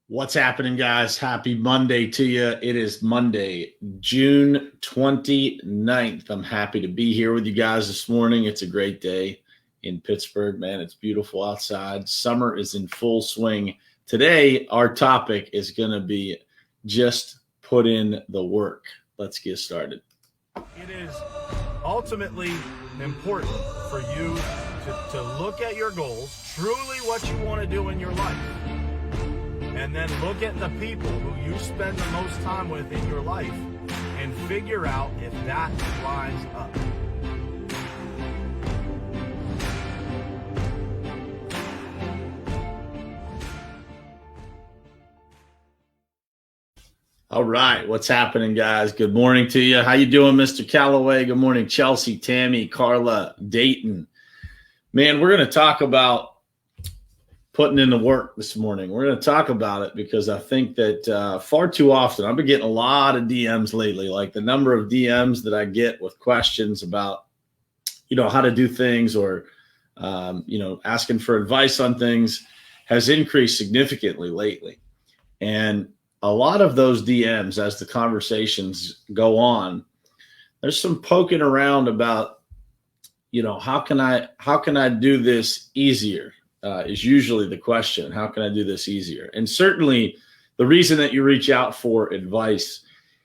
What's happening, guys? Happy Monday to you. It is Monday, June 29th. I'm happy to be here with you guys this morning. It's a great day in Pittsburgh, man. It's beautiful outside. Summer is in full swing. Today, our topic is going to be just put in the work. Let's get started. It is ultimately important for you to look at your goals, truly what you want to do in your life. And then look at the people who you spend the most time with in your life and figure out if that lines up. All right, what's happening, guys? Good morning to you. How you doing, Mr. Callaway? Good morning, Chelsea, Tammy, Carla, Dayton. Man, we're going to talk about putting in the work this morning. We're going to talk about it because I think that far too often, I've been getting a lot of DMs lately, like the number of DMs that I get with questions about, how to do things or, asking for advice on things has increased significantly lately. And a lot of those DMs, as the conversations go on, there's some poking around about, how can I do this easier? Is usually the question. How can I do this easier? And certainly the reason that you reach out for advice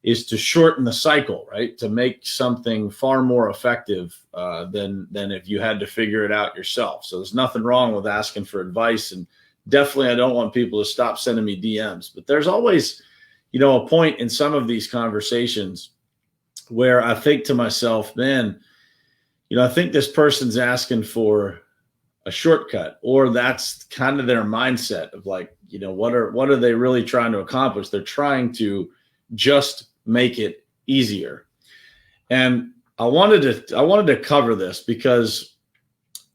is to shorten the cycle, right? To make something far more effective than if you had to figure it out yourself. So there's nothing wrong with asking for advice. And definitely I don't want people to stop sending me DMs. But there's always, a point in some of these conversations where I think to myself, man, I think this person's asking for a shortcut, or that's kind of their mindset of like, what are they really trying to accomplish? They're trying to just make it easier. And I wanted to cover this because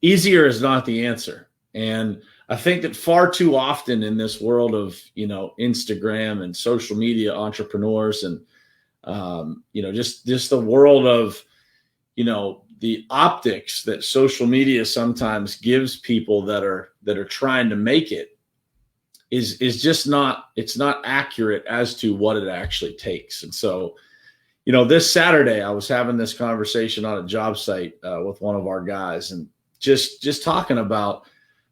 easier is not the answer. And I think that far too often in this world of, Instagram and social media entrepreneurs and, just the world of, the optics that social media sometimes gives people that are trying to make it is just not, it's not accurate as to what it actually takes. And so, this Saturday I was having this conversation on a job site with one of our guys and just talking about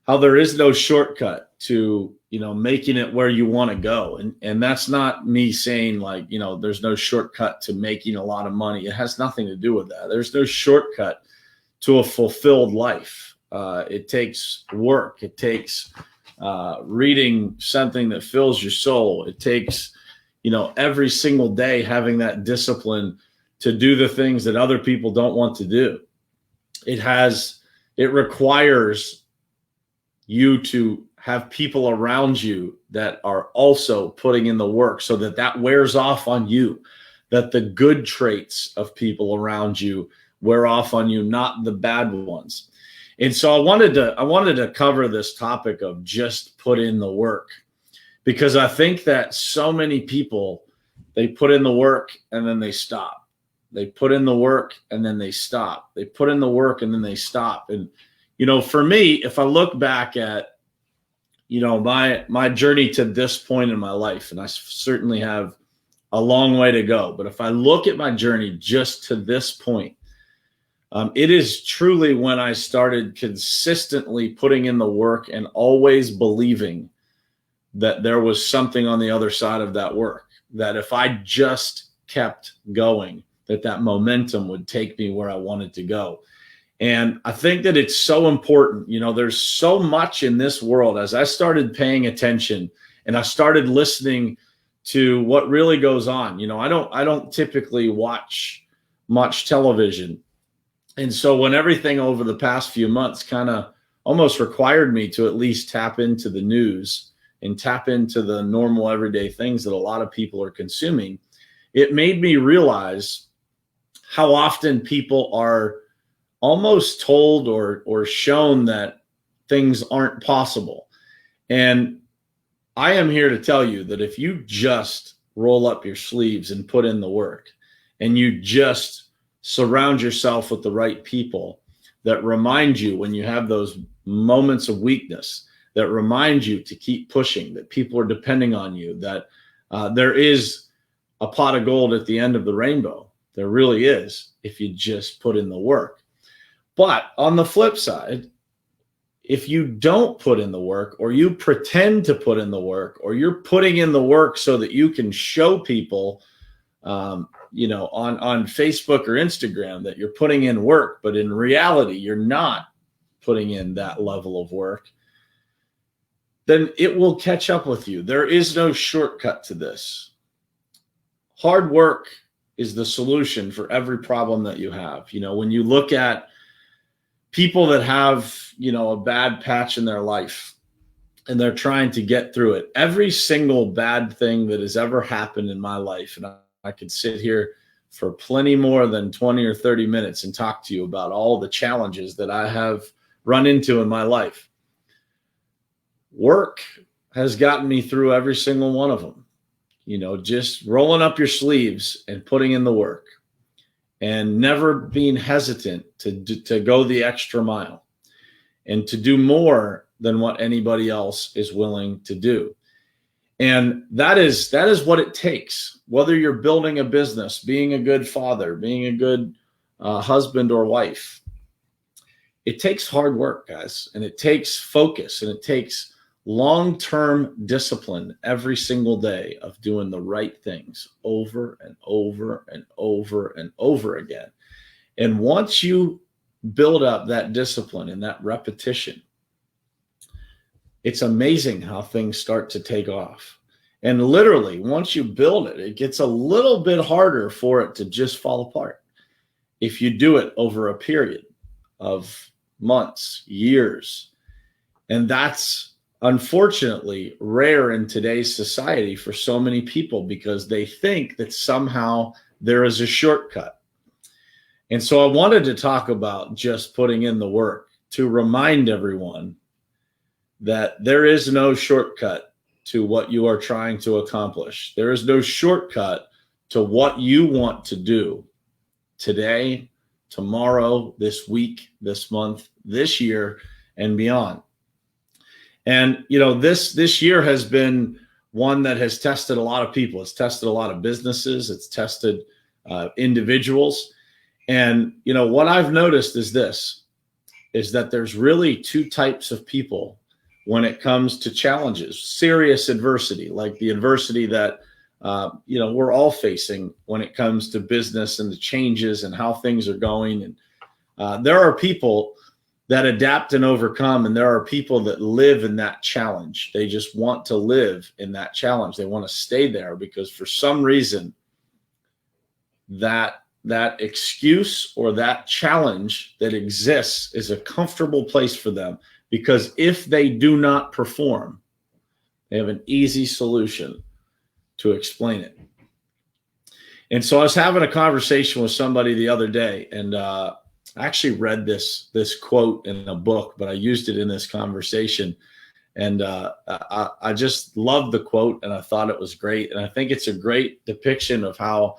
how there is no shortcut to, making it where you want to go. And that's not me saying like, there's no shortcut to making a lot of money. It has nothing to do with that. There's no shortcut to a fulfilled life. It takes work. It takes reading something that fills your soul. It takes, every single day having that discipline to do the things that other people don't want to do. It requires you to have people around you that are also putting in the work so that wears off on you, that the good traits of people around you wear off on you, not the bad ones. And so I wanted to cover this topic of just put in the work, because I think that so many people, they put in the work and then they stop. They put in the work and then they stop. They put in the work and then they stop. And, for me, if I look back at, my journey to this point in my life, and I certainly have a long way to go, but if I look at my journey just to this point, it is truly when I started consistently putting in the work and always believing that there was something on the other side of that work, that if I just kept going, that momentum would take me where I wanted to go. And I think that it's so important. There's so much in this world. As I started paying attention and I started listening to what really goes on, I don't typically watch much television. And so when everything over the past few months kind of almost required me to at least tap into the news and tap into the normal everyday things that a lot of people are consuming, it made me realize how often people are almost told or shown that things aren't possible. And I am here to tell you that if you just roll up your sleeves and put in the work, and you just surround yourself with the right people that remind you when you have those moments of weakness that remind you to keep pushing, that people are depending on you, that there is a pot of gold at the end of the rainbow. There really is, if you just put in the work. But on the flip side, if you don't put in the work, or you pretend to put in the work, or you're putting in the work so that you can show people, on Facebook or Instagram that you're putting in work, but in reality, you're not putting in that level of work, then it will catch up with you. There is no shortcut to this. Hard work is the solution for every problem that you have. When you look at people that have, a bad patch in their life and they're trying to get through it, every single bad thing that has ever happened in my life, and I could sit here for plenty more than 20 or 30 minutes and talk to you about all the challenges that I have run into in my life. Work has gotten me through every single one of them. Just rolling up your sleeves and putting in the work, and never being hesitant to go the extra mile and to do more than what anybody else is willing to do. And that is what it takes, whether you're building a business, being a good father, being a good husband or wife. It takes hard work, guys, and it takes focus, and it takes long-term discipline every single day of doing the right things over and over and over and over again. And once you build up that discipline and that repetition, it's amazing how things start to take off. And literally, once you build it, it gets a little bit harder for it to just fall apart if you do it over a period of months, years. And that's unfortunately rare in today's society for so many people, because they think that somehow there is a shortcut. And so I wanted to talk about just putting in the work, to remind everyone that there is no shortcut to what you are trying to accomplish. There is no shortcut to what you want to do today, tomorrow, this week, this month, this year, and beyond. And, this year has been one that has tested a lot of people. It's tested a lot of businesses. It's tested individuals. And, what I've noticed is that there's really two types of people when it comes to challenges, serious adversity, like the adversity that, we're all facing when it comes to business and the changes and how things are going. And there are people that adapt and overcome, and there are people that live in that challenge. They just want to live in that challenge. They want to stay there because for some reason that excuse or that challenge that exists is a comfortable place for them, because if they do not perform, they have an easy solution to explain it. And so I was having a conversation with somebody the other day, and I actually read this quote in a book, but I used it in this conversation. And I just loved the quote, and I thought it was great. And I think it's a great depiction of how,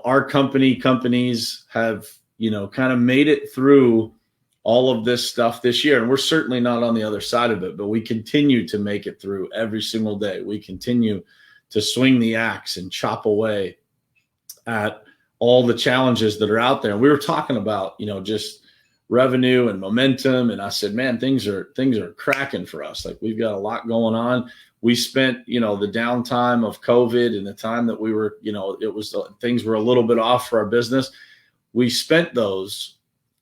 our companies have, kind of made it through all of this stuff this year. And we're certainly not on the other side of it, but we continue to make it through every single day. We continue to swing the axe and chop away at all the challenges that are out there. And we were talking about, just revenue and momentum. And I said, man, things are cracking for us. Like, we've got a lot going on. We spent, the downtime of COVID and the time that we were, things were a little bit off for our business. We spent those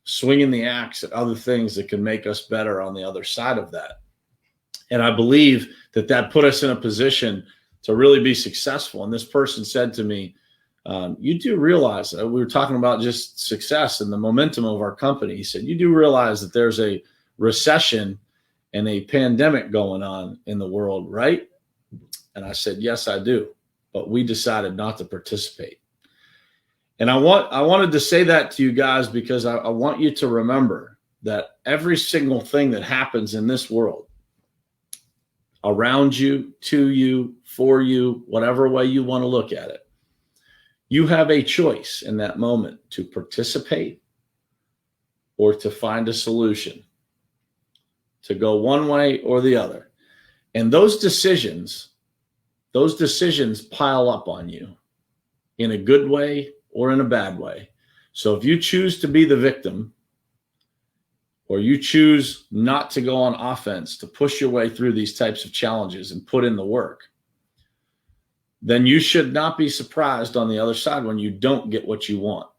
swinging the axe at other things that can make us better on the other side of that. And I believe that put us in a position to really be successful. And this person said to me, you do realize that we were talking about just success and the momentum of our company. He said, you do realize that there's a recession and a pandemic going on in the world, right? And I said, yes, I do. But we decided not to participate. And I wanted to say that to you guys because I want you to remember that every single thing that happens in this world, around you, to you, for you, whatever way you want to look at it, you have a choice in that moment to participate or to find a solution. to go one way or the other. And those decisions pile up on you in a good way or in a bad way. So if you choose to be the victim, or you choose not to go on offense, to push your way through these types of challenges and put in the work, then you should not be surprised on the other side when you don't get what you want.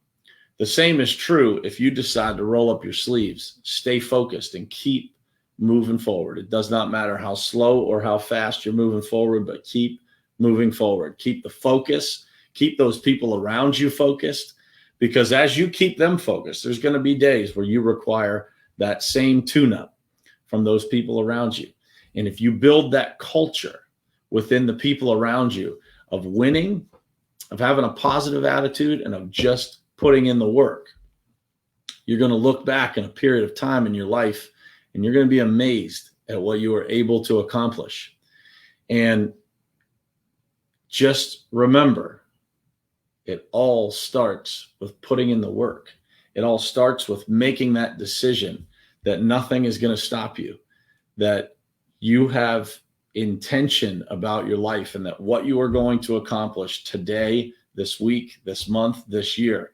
The same is true if you decide to roll up your sleeves, stay focused, and keep moving forward. It does not matter how slow or how fast you're moving forward, but keep moving forward. Keep the focus. Keep those people around you focused, because as you keep them focused, there's going to be days where you require that same tune-up from those people around you. And if you build that culture within the people around you of winning, of having a positive attitude, and of just putting in the work, you're going to look back in a period of time in your life and you're going to be amazed at what you were able to accomplish. And just remember, it all starts with putting in the work. It all starts with making that decision that nothing is going to stop you, that you have intention about your life, and that what you are going to accomplish today, this week, this month, this year,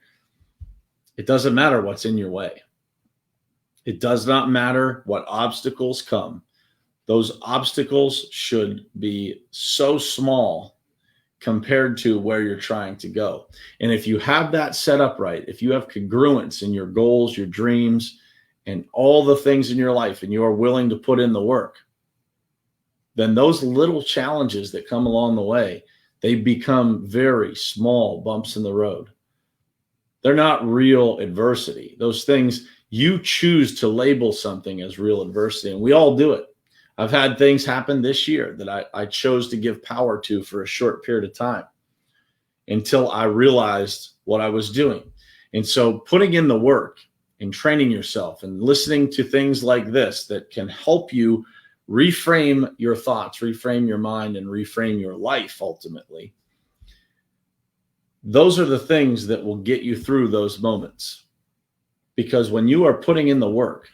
it doesn't matter what's in your way. It does not matter what obstacles come. Those obstacles should be so small compared to where you're trying to go. And if you have that set up right, if you have congruence in your goals, your dreams, and all the things in your life, and you are willing to put in the work, then those little challenges that come along the way, they become very small bumps in the road. They're not real adversity. Those things, you choose to label something as real adversity, and we all do it. I've had things happen this year that I chose to give power to for a short period of time until I realized what I was doing. And so putting in the work and training yourself and listening to things like this that can help you reframe your thoughts, reframe your mind, and reframe your life ultimately, those are the things that will get you through those moments. Because when you are putting in the work,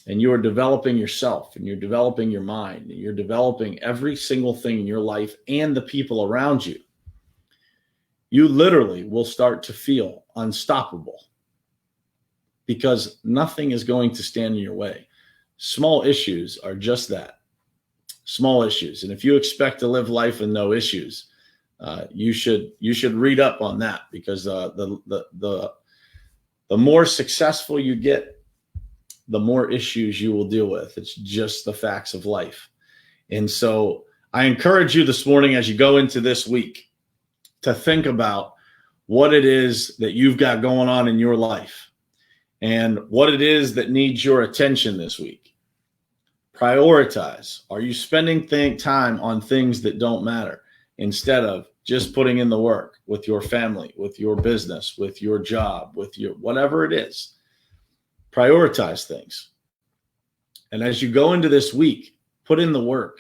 and you are developing yourself, and you're developing your mind, and you're developing every single thing in your life and the people around you, you literally will start to feel unstoppable, because nothing is going to stand in your way. Small issues are just that, small issues. And if you expect to live life with no issues, you should read up on that, because the more successful you get, the more issues you will deal with. It's just the facts of life. And so I encourage you this morning, as you go into this week, to think about what it is that you've got going on in your life and what it is that needs your attention this week. Prioritize. Are you spending time on things that don't matter instead of just putting in the work with your family, with your business, with your job, with your whatever it is? Prioritize things. And as you go into this week, put in the work.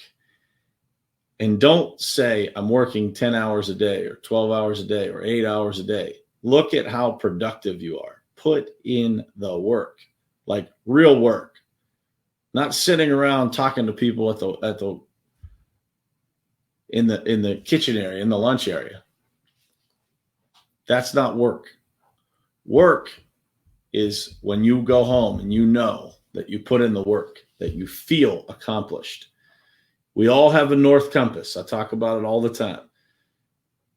And don't say, I'm working 10 hours a day or 12 hours a day or 8 hours a day. Look at how productive you are. Put in the work, like real work. Not sitting around talking to people in the kitchen area, in the lunch area. That's not work. Work is when you go home and you know that you put in the work, that you feel accomplished. We all have a North Compass. I talk about it all the time.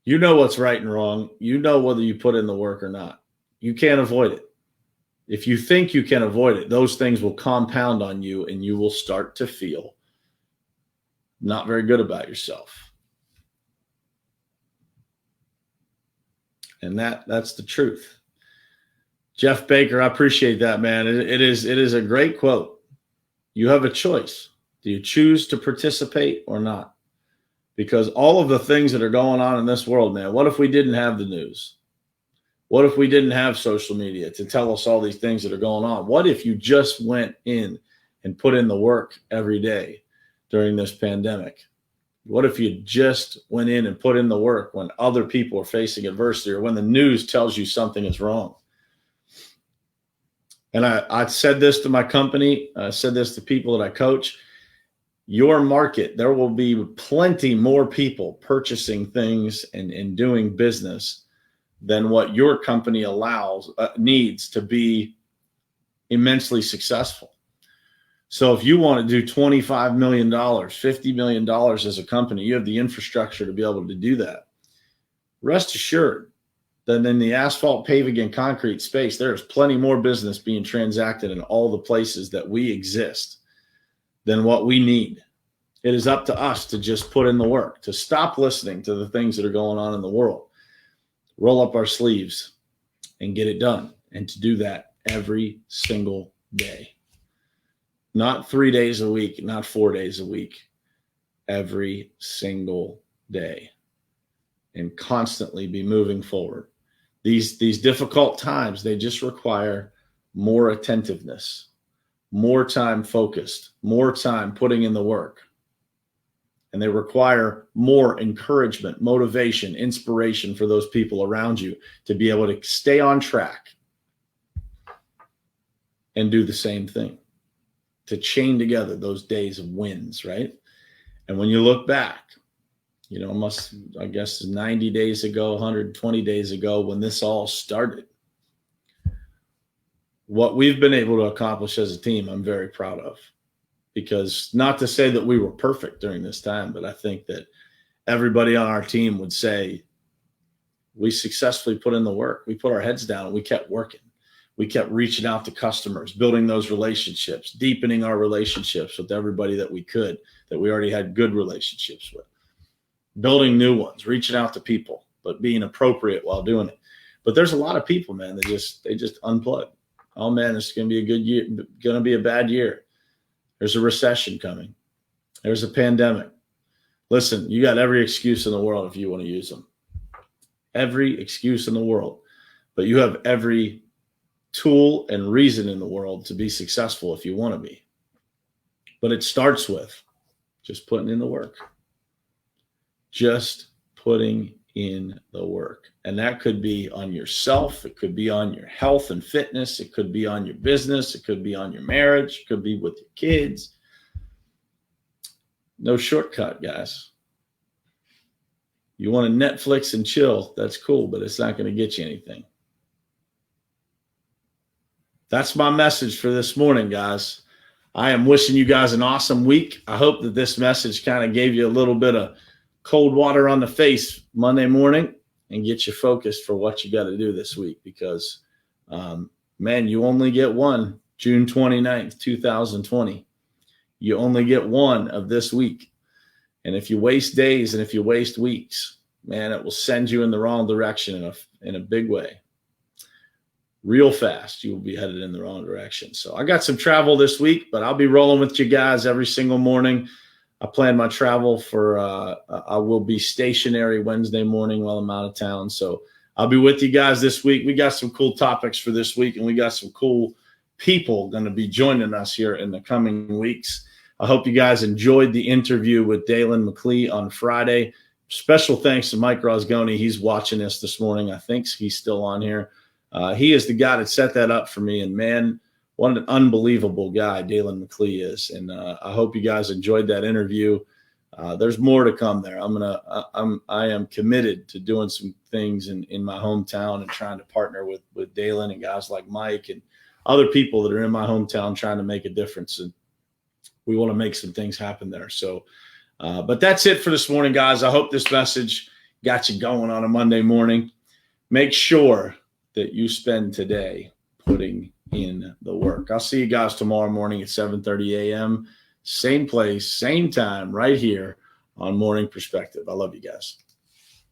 You know what's right and wrong. You know whether you put in the work or not. You can't avoid it. If you think you can avoid it, those things will compound on you and you will start to feel not very good about yourself. And that's the truth. Jeff Baker, I appreciate that, man. It is a great quote. You have a choice. Do you choose to participate or not? Because all of the things that are going on in this world, man, what if we didn't have the news? What if we didn't have social media to tell us all these things that are going on? What if you just went in and put in the work every day during this pandemic? What if you just went in and put in the work when other people are facing adversity or when the news tells you something is wrong? And I said this to my company. I said this to people that I coach. Your market, there will be plenty more people purchasing things and doing business than what your company needs to be immensely successful. So if you want to do $25 million, $50 million as a company, you have the infrastructure to be able to do that. Rest assured that in the asphalt, paving, and concrete space, there's plenty more business being transacted in all the places that we exist than what we need. It is up to us to just put in the work, to stop listening to the things that are going on in the world, roll up our sleeves and get it done, and to do that every single day. Not 3 days a week, not 4 days a week, every single day, and constantly be moving forward. These difficult times, they just require more attentiveness, more time focused, more time putting in the work. And they require more encouragement, motivation, inspiration for those people around you to be able to stay on track and do the same thing, to chain together those days of wins, right? And when you look back, I guess 90 days ago, 120 days ago, when this all started, what we've been able to accomplish as a team, I'm very proud of. Because not to say that we were perfect during this time, but I think that everybody on our team would say we successfully put in the work. We put our heads down and we kept working. We kept reaching out to customers, building those relationships, deepening our relationships with everybody that we could, that we already had good relationships with, building new ones, reaching out to people, but being appropriate while doing it. But there's a lot of people, man, they just unplug. Oh man, it's going to be a good year, going to be a bad year. There's a recession coming. There's a pandemic. Listen, you got every excuse in the world if you want to use them. Every excuse in the world. But you have every tool and reason in the world to be successful if you want to be. But it starts with just putting in the work. Just putting in the work. And that could be on yourself. It could be on your health and fitness. It could be on your business. It could be on your marriage. It could be with your kids. No shortcut, guys. You want to Netflix and chill, that's cool, but it's not going to get you anything. That's my message for this morning, guys. I am wishing you guys an awesome week. I hope that this message kind of gave you a little bit of cold water on the face Monday morning and get you focused for what you got to do this week, because, man, you only get one. June 29th, 2020. You only get one of this week. And if you waste days and if you waste weeks, man, it will send you in the wrong direction in a big way. Real fast, you will be headed in the wrong direction. So I got some travel this week, but I'll be rolling with you guys every single morning. I plan my travel for, I will be stationary Wednesday morning while I'm out of town. So I'll be with you guys this week. We got some cool topics for this week, and we got some cool people going to be joining us here in the coming weeks. I hope you guys enjoyed the interview with Dalen McLee on Friday. Special thanks to Mike Rosgoni. He's watching us this morning. I think he's still on here. He is the guy that set that up for me. And man, what an unbelievable guy Dalen McLee is. And I hope you guys enjoyed that interview. There's more to come there. I am committed to doing some things in my hometown and trying to partner with Dalen and guys like Mike and other people that are in my hometown trying to make a difference. And we want to make some things happen there. So, but that's it for this morning, guys. I hope this message got you going on a Monday morning. Make sure that you spend today putting in the work. I'll see you guys tomorrow morning at 7:30 a.m. Same place, same time, right here on Morning Perspective. I love you guys.